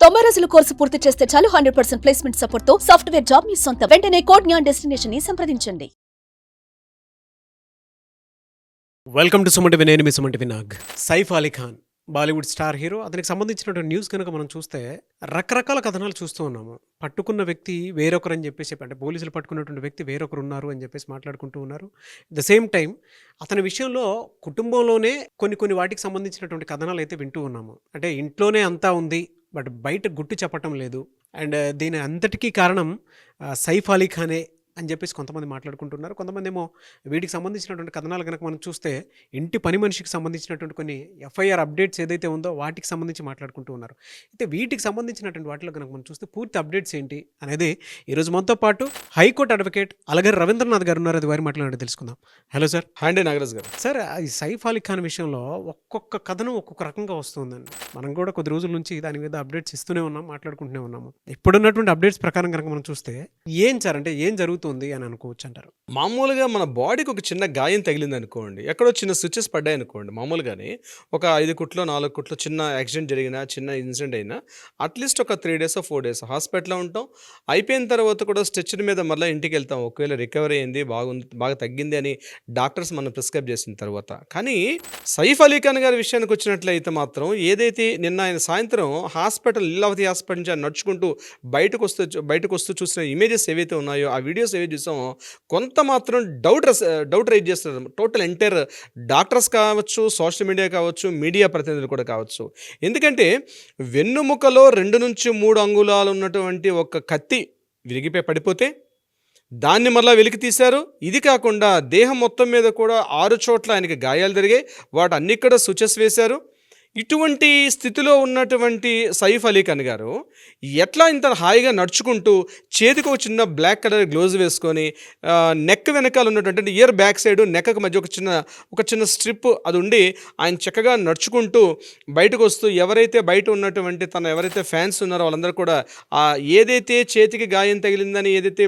90 రోజుల కోర్సు పూర్తి చేస్తే చాలు 100% ప్లేస్మెంట్ సపోర్ట్ తో సాఫ్ట్వేర్ జాబ్ మీ సొంతం. వెంటనే కోడ్ జ్ఞాన్ డెస్టినేషన్ ని సంప్రదించండి. Welcome to Suman TV. నేను మీ Suman TV Nag. Saif Ali Khan Bollywood star hero. అతనికి సంబంధించినటువంటి న్యూస్ కనుక మనం చూస్తే రకరకాల కథనాలు చూస్తూ ఉన్నాము. పట్టుకున్న వ్యక్తి వేరొకరు అని చెప్పేసి, అంటే పోలీసులు పట్టుకున్నటువంటి వ్యక్తి వేరొకరు ఉన్నారు అని చెప్పేసి మాట్లాడుకుంటూ ఉన్నారు. ద సేమ్ టైం అతని విషయంలో కుటుంబంలోనే కొన్ని వాటికి సంబంధించినటువంటి కథనాలు అయితే వింటూ ఉన్నాము. అంటే ఇంట్లోనే అంతా ఉంది, బట్ బయట గుట్టు చెప్పటం లేదు. అండ్ దీని అంతటికీ కారణం సైఫ్ అలీ ఖానే అని చెప్పేసి కొంతమంది మాట్లాడుకుంటున్నారు. కొంతమంది ఏమో వీటికి సంబంధించినటువంటి కథనాలు కనుక మనం చూస్తే ఇంటి పని మనిషికి సంబంధించినటువంటి కొన్ని ఎఫ్ఐఆర్ అప్డేట్స్ ఏదైతే ఉందో వాటికి సంబంధించి మాట్లాడుకుంటూ ఉన్నారు. అయితే వీటికి సంబంధించినటువంటి వాటిలో కనుక మనం చూస్తే పూర్తి అప్డేట్స్ ఏంటి అనేది ఈరోజు మనతో పాటు హైకోర్టు అడ్వకేట్ అలగారి రవీంద్రనాథ్ గారు ఉన్నారు. అది వారి మాట్లాడి తెలుసుకుందాం. Hello sir. హాండే నాగరాజ్ గారు. సార్, ఈ సైఫ్ అలీ ఖాన్ విషయంలో ఒక్కొక్క కథనం ఒక్కొక్క రకంగా వస్తుందండి. మనం కూడా కొద్ది రోజుల నుంచి దాని మీద అప్డేట్స్ ఇస్తూనే ఉన్నాం, మాట్లాడుకుంటూనే ఉన్నాము. ఇప్పుడున్నటువంటి అప్డేట్స్ ప్రకారం కనుక మనం చూస్తే ఏం సార్, అంటే ఏం జరుగుతుంది అని అనుకోవచ్చు అంటారు? మామూలుగా మన బాడీకి ఒక చిన్న గాయం తగిలింది అనుకోండి, ఎక్కడో చిన్న స్విచెస్ పడ్డాయి అనుకోండి, మామూలుగానే ఒక 5 కుట్లో 4 కుట్లో చిన్న యాక్సిడెంట్ జరిగినా, చిన్న ఇన్సిడెంట్ అయినా అట్లీస్ట్ ఒక 3 days 4 days హాస్పిటల్లో ఉంటాం. అయిపోయిన తర్వాత కూడా స్ట్రెచర్ మీద మళ్ళీ ఇంటికి వెళ్తాం. ఒకవేళ రికవరీ అయింది, బాగా తగ్గింది అని డాక్టర్స్ మనం ప్రిస్క్రైబ్ చేసిన తర్వాత. కానీ సైఫ్ అలీ ఖాన్ గారి విషయానికి వచ్చినట్లయితే మాత్రం ఏదైతే నిన్న ఆయన సాయంత్రం హాస్పిటల్ లీలావతి హాస్పిటల్ నుంచి నడుచుకుంటూ బయటకు వస్తూ చూసిన ఇమేజెస్ ఏవైతే ఉన్నాయో, ఆ వీడియోస్ ఏవైతే చూసామో, కొంత మాత్రం డౌట్ రైజ్ చేస్తున్నారు. టోటల్ ఎంటైర్ డాక్టర్స్ కావచ్చు, సోషల్ మీడియా కావచ్చు, మీడియా ప్రతినిధులు కూడా కావచ్చు. ఎందుకంటే వెన్నుముకలో 2 నుంచి 3 అంగుళాలు ఉన్నటువంటి ఒక కత్తి విరిగిపోయి పడిపోతే దాన్ని మళ్ళీ వెలికి తీశారు. ఇది కాకుండా దేహం మొత్తం మీద కూడా 6 చోట్ల ఆయనకి గాయాలు జరిగాయి. వాటన్ని కూడా స్విచెస్ వేశారు. ఇటువంటి స్థితిలో ఉన్నటువంటి సైఫ్ అలీ ఖాన్ గారు ఎట్లా ఇంత హాయిగా నడుచుకుంటూ చేతికి ఒక చిన్న బ్లాక్ కలర్ గ్లోవ్స్ వేసుకొని నెక్ వెనకాల ఉన్నటువంటి ఇయర్ బ్యాక్ సైడ్ నెక్కకు మధ్య ఒక చిన్న స్ట్రిప్ అది ఉండి ఆయన చక్కగా నడుచుకుంటూ బయటకు వస్తూ ఎవరైతే బయట ఉన్నటువంటి ఎవరైతే ఫ్యాన్స్ ఉన్నారో వాళ్ళందరూ కూడా ఏదైతే చేతికి గాయం తగిలిందని ఏదైతే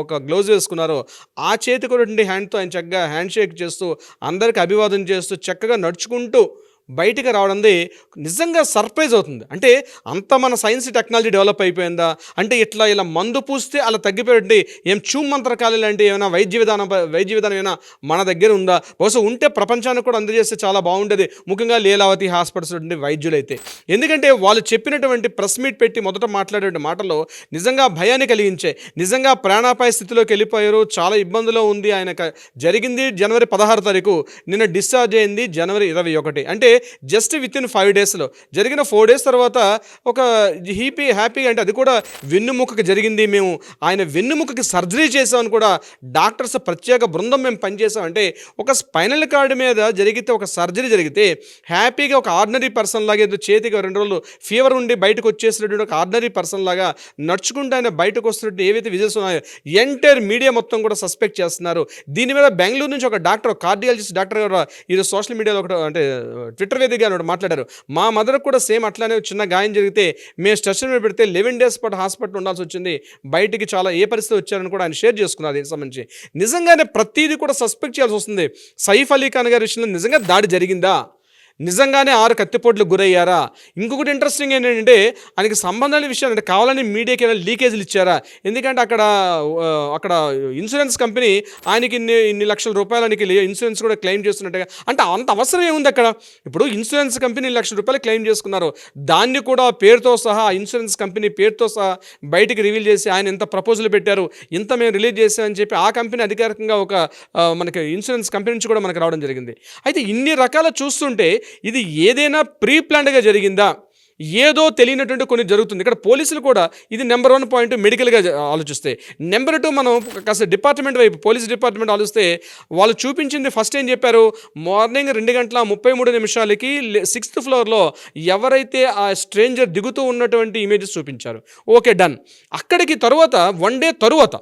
ఒక గ్లోవ్స్ వేసుకున్నారో ఆ చేతికి ఉన్నటువంటి హ్యాండ్తో ఆయన చక్కగా హ్యాండ్ షేక్ చేస్తూ అందరికీ అభివాదం చేస్తూ చక్కగా నడుచుకుంటూ బయటికి రావడంది నిజంగా సర్ప్రైజ్ అవుతుంది. అంటే అంత మన సైన్స్ టెక్నాలజీ డెవలప్ అయిపోయిందా, అంటే ఇలా మందు పూస్తే అలా తగ్గిపోయింది, ఏం చూమంత్రకాలు లాంటి ఏమైనా వైద్య విధానం ఏమైనా మన దగ్గర ఉందా? బహుశా ఉంటే ప్రపంచానికి కూడా అందజేస్తే చాలా బాగుండేది, ముఖ్యంగా లీలావతి హాస్పిటల్స్ నుండి వైద్యులైతే. ఎందుకంటే వాళ్ళు చెప్పినటువంటి ప్రెస్ మీట్ పెట్టి మొదట మాట్లాడే మాటల్లో నిజంగా భయాన్ని కలిగించాయి. నిజంగా ప్రాణాపాయ స్థితిలోకి వెళ్ళిపోయారు, చాలా ఇబ్బందులో ఉంది. ఆయన జరిగింది జనవరి 16 తారీఖు, నిన్న డిశ్చార్జ్ అయింది జనవరి 21. అంటే జస్ట్ విత్ ఇన్ 5 days జరిగిన 4 days తర్వాత ఒక హ్యాపీగా, అంటే అది కూడా వెన్నుముకకి జరిగింది, మేము ఆయన వెన్నుముకకి సర్జరీ చేసామని కూడా డాక్టర్స్ ప్రత్యేక బృందం మేము పనిచేసాం. అంటే ఒక స్పైనల్ కార్డ్ మీద జరిగితే, ఒక సర్జరీ జరిగితే హ్యాపీగా ఒక ఆర్డినరీ పర్సన్ లాగా, ఏదో చేతికి 2 రోజులు ఫీవర్ ఉండి బయటకు వచ్చేసినటువంటి ఒక ఆర్డినరీ పర్సన్ లాగా నడుచుకుంటూ ఆయన బయటకు వస్తున్నట్టు ఏవైతే విజువల్స్ ఉన్నాయో ఎంటైర్ మీడియా మొత్తం కూడా సస్పెక్ట్ చేస్తున్నారు. దీని మీద బెంగళూరు నుంచి ఒక డాక్టర్, కార్డియాలజిస్ట్ డాక్టర్ గారు ఈరోజు సోషల్ మీడియాలో అంటే ట్విట్టర్ వేదికగా మాట్లాడారు. మా మదర్కి కూడా సేమ్ అట్లానే చిన్న గాయం జరిగితే మేము స్ట్రెచర్ మీద పెడితే 11 days పాటు హాస్పిటల్ ఉండాల్సి వచ్చింది, బయటికి చాలా ఏ పరిస్థితి వచ్చారని కూడా ఆయన షేర్ చేసుకున్నారు. దీనికి సంబంధించి నిజంగానే ప్రతిదీ కూడా సస్పెక్ట్ చేయాల్సి వస్తుంది. సైఫ్ అలీ ఖాన్ గారి విషయంలో నిజంగా దాడి జరిగిందా, నిజంగానే 6 కత్తిపోట్లకు గురయ్యారా? ఇంకొకటి ఇంట్రెస్టింగ్ ఏంటంటే ఆయనకి సంబంధాల విషయాలు అంటే కావాలని మీడియాకి ఏమైనా లీకేజీలు ఇచ్చారా? ఎందుకంటే అక్కడ ఇన్సూరెన్స్ కంపెనీ ఆయనకి ఇన్ని లక్షల రూపాయలకి ఇన్సూరెన్స్ కూడా క్లెయిమ్ చేస్తున్నట్టుగా, అంటే అంత అవసరం ఏముంది అక్కడ? ఇప్పుడు ఇన్సూరెన్స్ కంపెనీ ₹1,00,000 క్లెయిమ్ చేసుకున్నారు, దాన్ని కూడా పేరుతో సహా, ఇన్సూరెన్స్ కంపెనీ పేరుతో సహా బయటికి రివీల్ చేసి ఆయన ఇంత ప్రపోజల్ పెట్టారు, ఇంత మేము రిలీజ్ చేసామని చెప్పి ఆ కంపెనీ అధికారికంగా ఒక మనకి ఇన్సూరెన్స్ కంపెనీ నుంచి కూడా మనకు రావడం జరిగింది. అయితే ఇన్ని రకాల చూస్తుంటే ఇది ఏదైనా ప్రీ ప్లాన్డ్గా జరిగిందా, ఏదో తెలియనటువంటి కొన్ని జరుగుతుంది. ఇక్కడ పోలీసులు కూడా ఇది నెంబర్ 1 పాయింట్ మెడికల్గా ఆలోచిస్తే. నెంబర్ 2 మనం కాస్త డిపార్ట్మెంట్ వైపు, పోలీస్ డిపార్ట్మెంట్ ఆలోచిస్తే వాళ్ళు చూపించింది ఫస్ట్ ఏం చెప్పారు, మార్నింగ్ 2:33 6th floorలో ఎవరైతే ఆ స్ట్రేంజర్ దిగుతూ ఉన్నటువంటి ఇమేజెస్ చూపించారు. Okay, done. అక్కడికి తరువాత 1 day తరువాత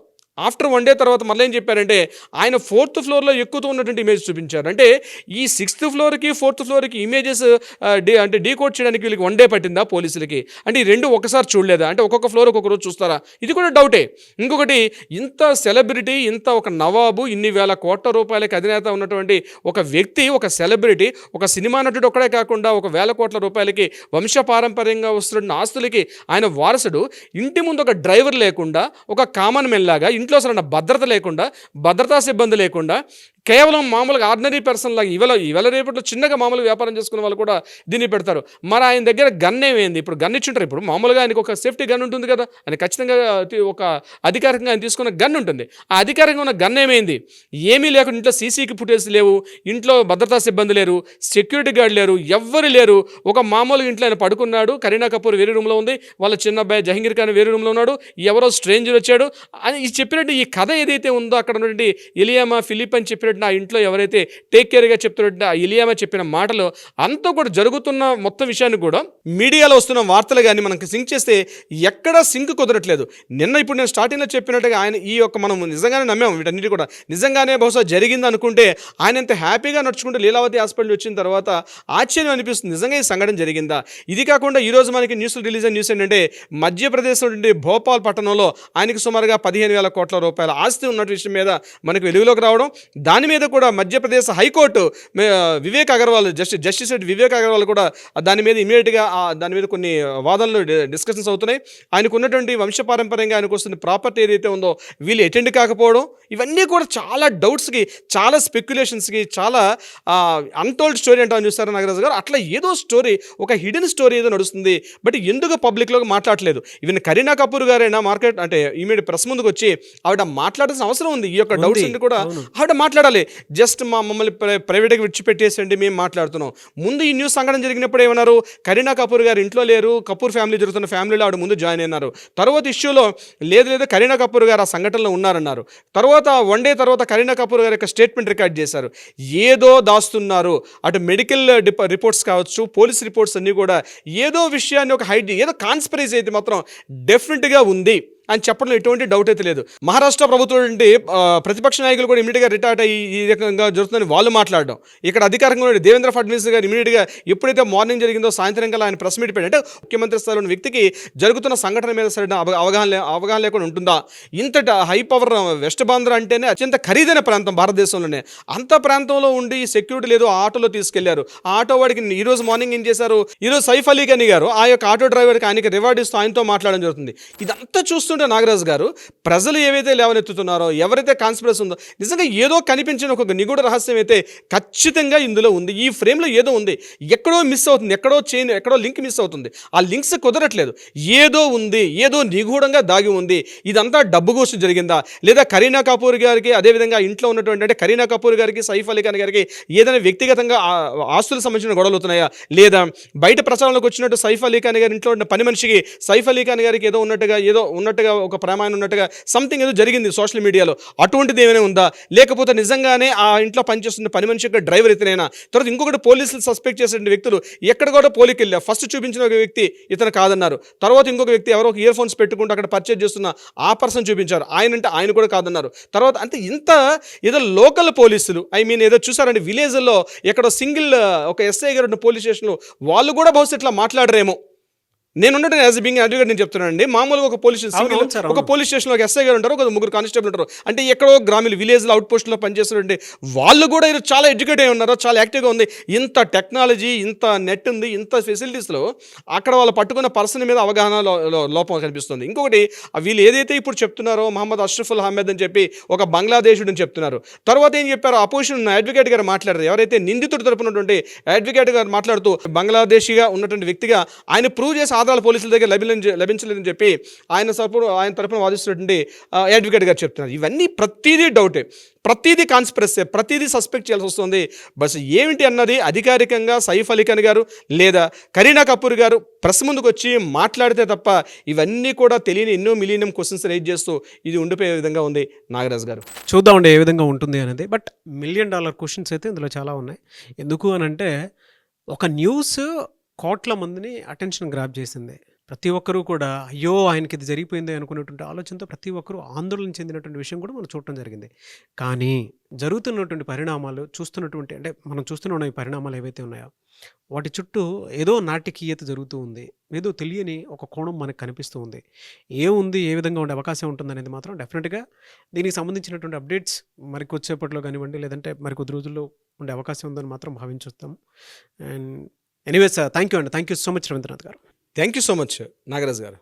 ఆఫ్టర్ 1 డే తర్వాత మళ్ళీ ఏం చెప్పారంటే ఆయన 4th ఫ్లోర్లో ఎక్కుతూ ఉన్నటువంటి ఇమేజ్ చూపించారు. అంటే ఈ 6th ఫ్లోర్కి 4th ఫ్లోర్కి ఇమేజెస్ అంటే డీకోడ్ చేయడానికి వీళ్ళకి 1 డే పట్టిందా పోలీసులకి? అంటే ఈ రెండు ఒకసారి చూడలేదా? అంటే ఒక్కొక్క ఫ్లోర్ ఒక్కొక్క రోజు చూస్తారా? ఇది కూడా డౌటే. ఇంకొకటి, ఇంత సెలబ్రిటీ, ఇంత ఒక నవాబు, ఇన్ని వేల కోట్ల రూపాయలకి అధినేత ఉన్నటువంటి ఒక వ్యక్తి, ఒక సెలబ్రిటీ, ఒక సినిమా నటుడు ఒక్కడే కాకుండా ఒక వేల కోట్ల రూపాయలకి వంశపారంపర్యంగా వస్తున్న ఆస్తులకి ఆయన వారసుడు, ఇంటి ముందు ఒక డ్రైవర్ లేకుండా, ఒక కామన్ మెన్ లాగా, ఇంట్లో అసలు భద్రత లేకుండా, భద్రతా సిబ్బంది లేకుండా, కేవలం మామూలుగా ఆర్డినరీ పర్సన్ లాగా ఇవాళ రేపట్లో చిన్నగా మామూలుగా వ్యాపారం చేసుకునే వాళ్ళు కూడా దీన్ని పెడతారు. మరి ఆయన దగ్గర గన్ ఏమైంది? ఇప్పుడు గన్ ఇచ్చుంటారు. ఇప్పుడు మామూలుగా ఆయనకు ఒక సేఫ్టీ గన్ ఉంటుంది కదా, ఆయన ఖచ్చితంగా ఒక అధికారికంగా ఆయన తీసుకున్న గన్ ఉంటుంది. ఆ అధికారికంగా ఉన్న గన్ ఏమైంది? ఏమీ లేకుండా, ఇంట్లో సీసీకి ఫుటేజ్ లేవు, ఇంట్లో భద్రతా సిబ్బంది లేరు, సెక్యూరిటీ గార్డ్ లేరు, ఎవ్వరు లేరు. ఒక మామూలుగా ఇంట్లో ఆయన పడుకున్నాడు, కరీనా కపూర్ వేరే రూమ్లో ఉంది, వాళ్ళ చిన్న అబ్బాయి జహంగీర్ ఖాన్ వేరే రూమ్లో ఉన్నాడు, ఎవరో స్ట్రేంజర్ వచ్చాడు అని చెప్పినట్టు ఈ కథ ఏదైతే ఉందో, అక్కడ ఉన్నటువంటి ఇలియామా ఫిలిప్ అని చెప్పినట్టు ఆ ఇంట్లో ఎవరైతే టేక్ కేర్గా చెప్తున్నట్టు ఆ ఇలియామా చెప్పిన మాటలు అంతా కూడా జరుగుతున్న మొత్తం విషయాన్ని కూడా మీడియాలో వస్తున్న వార్తలు కానీ మనకి సింక్ చేస్తే ఎక్కడ సింక్ కుదరట్లేదు. ఇప్పుడు నేను స్టార్టింగ్లో చెప్పినట్టుగా ఆయన ఈ యొక్క మనం నిజంగానే నమ్మాము వీటన్నిటి కూడా నిజంగానే బహుశా జరిగింది అనుకుంటే, ఆయన ఎంత హ్యాపీగా నడుచుకుంటూ లీలావతి హాస్పిటల్ వచ్చిన తర్వాత ఆశ్చర్యం అనిపిస్తుంది, నిజంగా ఈ సంఘటన జరిగిందా? ఇది కాకుండా ఈరోజు మనకి న్యూస్లో రిలీజ్ అయిన న్యూస్ ఏంటంటే, మధ్యప్రదేశ్ నుండి భోపాల్ పట్టణంలో ఆయనకి సుమారుగా 15,000 కోట్ల రూపాయల ఆస్తి ఉన్న విషయం మీద మనకు వెలుగులోకి రావడం, దాని మీద కూడా మధ్యప్రదేశ్ హైకోర్టు వివేక్ అగర్వాల్ జస్టిస్ వివేక్ అగర్వాల్ కూడా దాని మీద ఇమీడియట్గా దాని మీద కొన్ని వాదనలు డిస్కషన్స్ అవుతున్నాయి. ఆయనకు ఉన్నటువంటి వంశపారంపర్యంగా ఆయనకు వస్తున్న ప్రాపర్టీ ఏదైతే ఉందో వీళ్ళు అటెండ్ కాకపోవడం, ఇవన్నీ కూడా చాలా డౌట్స్కి, చాలా స్పెక్యులేషన్స్కి, చాలా అన్టోల్డ్ స్టోరీ అంటామని చూస్తారు నాగరాజు గారు. అట్లా ఏదో స్టోరీ, ఒక హిడెన్ స్టోరీ ఏదో నడుస్తుంది. బట్ ఎందుకు పబ్లిక్లోకి మాట్లాడలేదు? ఈవెన్ కరీనా కపూర్ గారైనా మార్కెట్ అంటే ఇమీడియట్ ప్రెస్ ముందుకు వచ్చి ఆవిడ మాట్లాడాల్సిన అవసరం ఉంది. ఈ యొక్క డౌట్స్ అన్ని కూడా ఆవిడ మాట్లాడాలి. జస్ట్ మమ్మల్ని ప్రైవేట్గా విడిచిపెట్టేసండి, మేము మాట్లాడుతున్నాం. ముందు ఈ న్యూస్ సంఘటన జరిగినప్పుడు ఏమన్నారు? కరీనా కపూర్ గారు ఇంట్లో లేరు, కపూర్ ఫ్యామిలీ జరుగుతున్న ఫ్యామిలీలో ఆవిడ ముందు జాయిన్ అయినారు. తర్వాత ఇష్యూలో లేదు కరీనా కపూర్ గారు ఆ సంఘటనలో ఉన్నారన్నారు. తర్వాత 1 డే తర్వాత కరీనా కపూర్ గారి యొక్క స్టేట్మెంట్ రికార్డ్ చేశారు. ఏదో దాస్తున్నారు, అటు మెడికల్ రిపోర్ట్స్ కావచ్చు, పోలీస్ రిపోర్ట్స్ అన్నీ కూడా ఏదో విషయాన్ని ఒక హైడ్, ఏదో కాన్స్పిరసీ అయితే మాత్రం డెఫినెట్గా ఉంది అని చెప్పడంలో ఎటువంటి డౌట్ అయితే లేదు. మహారాష్ట్ర ప్రభుత్వం నుండి ప్రతిపక్ష నాయకులు కూడా ఇమీడియట్గా రిటార్ట్ అయ్యి ఈ రకంగా జరుగుతుందని వాళ్ళు మాట్లాడడం, ఇక్కడ అధికారంగా ఉన్న దేవేంద్ర ఫడ్నవీస్ గారు ఇమీడియట్గా ఎప్పుడైతే మార్నింగ్ జరిగిందో సాయంత్రం కల్లా ఆయన ప్రెస్ మీట్ పెట్టి, అంటే ముఖ్యమంత్రి స్థాయిలో ఉన్న వ్యక్తికి జరుగుతున్న సంఘటన మీద సరైన అవగాహన లేకుండా ఉంటుందా? ఇంతట హై పవర్ వెస్ట్ బాంద్రా అంటేనే అత్యంత ఖరీదైన ప్రాంతం భారతదేశంలోనే, అంత ప్రాంతంలో ఉండి సెక్యూరిటీ లేదు, ఆటోలో తీసుకెళ్లారు. ఆ ఆటో వాడికి ఈరోజు మార్నింగ్ ఏం చేశారు? ఈరోజు సైఫ్ అలీ ఖాన్ గారు ఆ యొక్క ఆటో డ్రైవర్కి ఆయనకి రివార్డ్ ఇస్తూ ఆయనతో మాట్లాడడం జరుగుతుంది. ఇదంతా చూస్తుంటే నాగరాజు గారు, ప్రజలు ఏవైతే లేవనెత్తుతున్నారో, ఎవరైతే కాన్స్పిరసీ ఉందో, నిజంగా ఏదో కనిపించిన ఒక నిగూఢ రహస్యం అయితే ఖచ్చితంగా ఇందులో ఉంది. ఈ ఫ్రేమ్లో ఏదో ఉంది, ఎక్కడో మిస్ అవుతుంది, ఎక్కడో లింక్ మిస్ అవుతుంది. ఆ లింక్స్ కుదరట్లేదు. ఏదో ఉంది, ఏదో నిగూఢంగా దాగి ఉంది. ఇదంతా డబ్బు కోసం జరిగిందా, లేదా కరీనా కపూర్ గారికి అదేవిధంగా ఇంట్లో ఉన్నటువంటి, అంటే కరీనా కపూర్ గారికి సైఫ్ అలీ ఖాన్ గారికి ఏదైనా వ్యక్తిగతంగా ఆస్తులకు సంబంధించిన గొడవలు అవుతున్నాయా, లేదా బయట ప్రచారంలోకి వచ్చినట్టు సైఫ్ అలీ ఖాన్ గారి ఇంట్లో ఉన్న పని మనిషికి సైఫ్ అలీ ఖాన్ గారికి ఏదో ఉన్నట్టుగా ఒక ప్రమాణం ఉన్నట్టుగా సంథింగ్ ఏదో జరిగింది సోషల్ మీడియాలో, అటువంటిది ఏమైనా ఉందా? లేకపోతే నిజంగానే ఆ ఇంట్లో పనిచేస్తున్న పని మనిషి యొక్క డ్రైవర్ ఇతనైనా? తర్వాత ఇంకొకటి, పోలీసులు సస్పెక్ట్ చేసిన వ్యక్తులు ఎక్కడ కూడా పోలికి వెళ్ళా, ఫస్ట్ చూపించిన ఒక వ్యక్తి ఇతను కాదన్నారు. తర్వాత ఇంకొక వ్యక్తి ఎవరో ఒక ఇయర్ ఫోన్స్ పెట్టుకుంటూ అక్కడ పర్చేజ్ చేస్తున్న ఆ పర్సన్ చూపించారు, ఆయన కూడా కాదన్నారు. తర్వాత అంటే ఇంత ఏదో లోకల్ పోలీసులు, ఏదో చూసారండి విలేజ్లో ఎక్కడో సింగిల్ ఒక ఎస్ఐ గారు ఉన్న పోలీస్ స్టేషన్లో వాళ్ళు కూడా బహుశా ఇట్లా మాట్లాడరేమో. నేనున్నట్టు యాజ్ బింగ్ అడ్వకేట్ నేను చెప్తున్నానండి. మామూలుగా ఒక పోలీస్ స్టేషన్లో ఒక ఎస్ఐ గారు ఉంటారు, ఒక 3 కానిస్టేబుల్ ఉంటారు. అంటే ఎక్కడో గ్రామీణ విలేజ్లో అవుట్ పోస్ట్లో పనిచేస్తున్నట్టు వాళ్ళు కూడా చాలా ఎడ్యుకేట్ అయి ఉన్నారు, చాలా యాక్టివ్గా ఉంది. ఇంత టెక్నాలజీ, ఇంత నెట్ ఉంది, ఇంత ఫెసిలిటీస్లో అక్కడ వాళ్ళు పట్టుకున్న పర్సన్ మీద అవగాహన లోపం కనిపిస్తుంది. ఇంకొకటి, వీళ్ళు ఏదైతే ఇప్పుడు చెప్తున్నారో మహమ్మద్ అష్రఫుల్ అహ్మద్ అని చెప్పి ఒక బంగ్లాదేశుడు అని చెప్తున్నారు. తర్వాత ఏం చెప్పారు, అపోజిషన్ అడ్వకేట్ గారు మాట్లాడారు, ఎవరైతే నిందితుడు తరపునటువంటి అడ్వకేట్ గారు మాట్లాడుతూ బంగ్లాదేశీగా ఉన్నటువంటి వ్యక్తిగా ఆయన ప్రూవ్ చేసి ఆధారాలు పోలీసుల దగ్గర లభించలేదని చెప్పి ఆయన తరపున వాదిస్తున్నటువంటి అడ్వకేట్ గారు చెప్తున్నారు. ఇవన్నీ ప్రతిదీ డౌటే, ప్రతిదీ కాన్స్పిరసీ, ప్రతిదీ సస్పెక్ట్ చేయాల్సి వస్తుంది. బస్ ఏమిటి అన్నది అధికారికంగా సైఫ్ అలీ ఖాన్ గారు లేదా కరీనా కపూర్ గారు ప్రెస్ ముందుకు వచ్చి మాట్లాడితే తప్ప ఇవన్నీ కూడా తెలియని ఎన్నో మిలియన్ క్వశ్చన్స్ రైజ్ చేస్తూ ఇది ఉండిపోయే విధంగా ఉంది. నాగరాజ్ గారు, చూద్దామండి ఏ విధంగా ఉంటుంది అనేది. బట్ $1 million క్వశ్చన్స్ అయితే ఇందులో చాలా ఉన్నాయి. ఎందుకు అని అంటే, ఒక న్యూస్ కోట్ల మందిని అటెన్షన్ గ్రాప్ చేసింది. ప్రతి ఒక్కరూ కూడా అయ్యో ఆయనకి ఇది జరిగిపోయింది అనుకునేటువంటి ఆలోచనతో ప్రతి ఒక్కరూ ఆందోళన చెందినటువంటి విషయం కూడా మనం చూడటం జరిగింది. కానీ జరుగుతున్నటువంటి పరిణామాలు చూస్తున్నటువంటి అంటే మనం చూస్తున్న ఈ పరిణామాలు ఏవైతే ఉన్నాయో వాటి చుట్టూ ఏదో నాటకీయత జరుగుతూ ఉంది. ఏదో తెలియని ఒక కోణం మనకు కనిపిస్తూ ఉంది. ఏముంది, ఏ విధంగా ఉండే అవకాశం ఉంటుందనేది మాత్రం డెఫినెట్గా దీనికి సంబంధించినటువంటి అప్డేట్స్ మరికొచ్చేపట్లో కానివ్వండి, లేదంటే మరికొద్ది రోజుల్లో ఉండే అవకాశం ఉందని మాత్రం భావించొస్తాం. అండ్ ఎనీవేస్ థ్యాంక్ యూ అండి. Thank you so much Ravindranath garu. Thank you so much Nagaraj గారు.